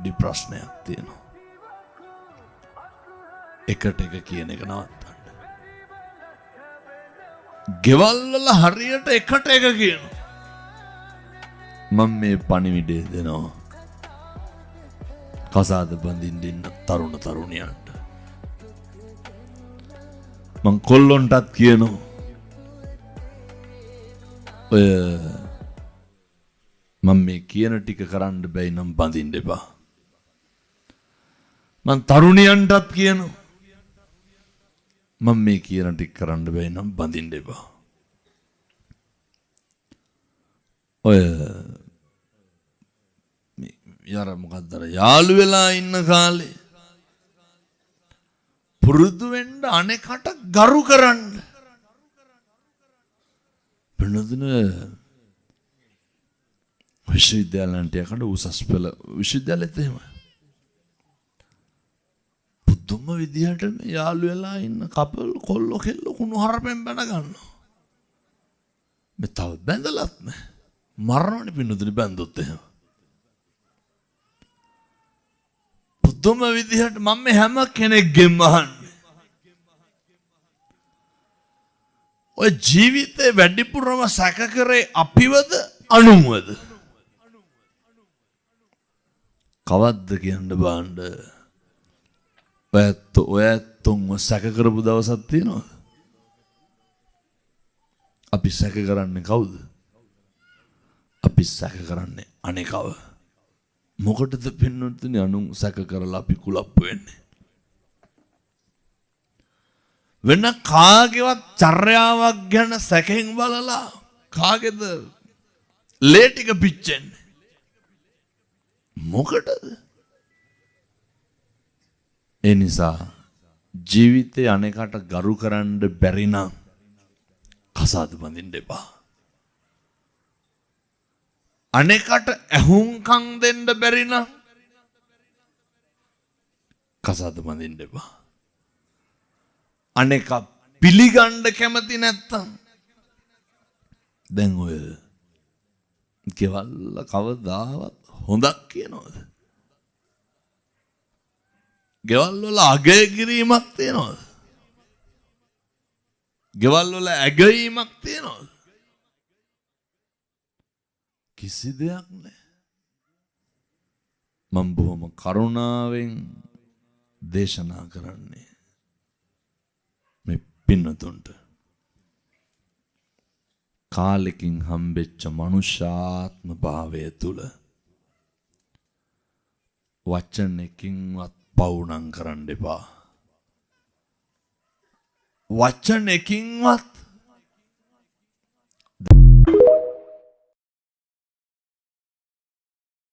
පොඩි ප්‍රශ්නයක් තියෙනවා. එකට එක කියන එක නවත්තන්න. ගෙවල් වල හරියට එකට එක කියනවා. මම මේ පණිවිඩය දෙනවා කසාද බඳින්න ඉන්න තරුණ තරුණියන්ට. මං කොල්ලොන්ටත් කියනවා ඔය මම මේ කියන ටික කරන්න බැයි නම් බඳින්න එපා. මං තරුණියන්ටත් කියනවා මම මේ කියන ටික කරන්න බැයි නම් බඳින්න එපා. ඔය යාර මොකක්ද යාළු වෙලා ඉන්න කාලේ පුරුදු වෙන්න අනෙකට ගරු කරන්න. වෙනදින විශ්වවිද්‍යාලයන්ට යකට උසස් පෙළ විශ්වවිද්‍යාලෙත් එහෙම. පුදුම විදිහට මේ යාළු වෙලා ඉන්න කපල් කොල්ලෝ කෙල්ලෝ කුණු හරපෙන් බැන ගන්නවා. මේ තව බැඳලත් නෑ. මරණවනේ පින්නතුනි බැඳුත් එහෙම. පුදුම විදිහට මම මේ හැම කෙනෙක්ගෙම අහන්නේ. ඔය ජීවිතේ වැඩිපුරම සැක කරේ අපිවද අනුන්වද? කවද්ද කියන්න බාන්න. ඔයත්තුන්ව සැක කරපු දවසක් තියෙනවද? අපි සැක කරන්නේ කවුද? අපි සැක කරන්නේ අනේකව. මොකටද පින්නතුනි අනුන් සැක කරලා අපි කුලප්පු වෙන්නේ? වෙන කාගේවත් චර්යාවක් ගැන සැකෙන් බලලා කාගේද ලේ ටික පිච්චෙන්නේ? මොකටද? ඒ නිසා ජීවිතේ අනේකට ගරු කරන්න බැරි නම් කසාද බඳින්න එපා. අනෙකට ඇහුම්කම් දෙන්න බැරි නම් කසාද බඳින්න එපා. අනෙක පිළිගන්න කැමති නැත්තම් දැන් ඔය ගෙවල් කවදාවත් හොඳක් කියනවද? ගෙවල් වල අගය කිරීමක් තියනවද? ගෙවල් වල ඇගීමක් තියනවද? කිසි දෙයක් නැහැ. මම බොහොම කරුණාවෙන් දේශනා කරන්නේ මේ පින්නතුන්ට. කාලෙකින් හම්බෙච්ච මනුෂ්‍යාත්ම භාවය තුල වචනකින්වත් පවුනම් කරන්න එපා. වචනකින්වත්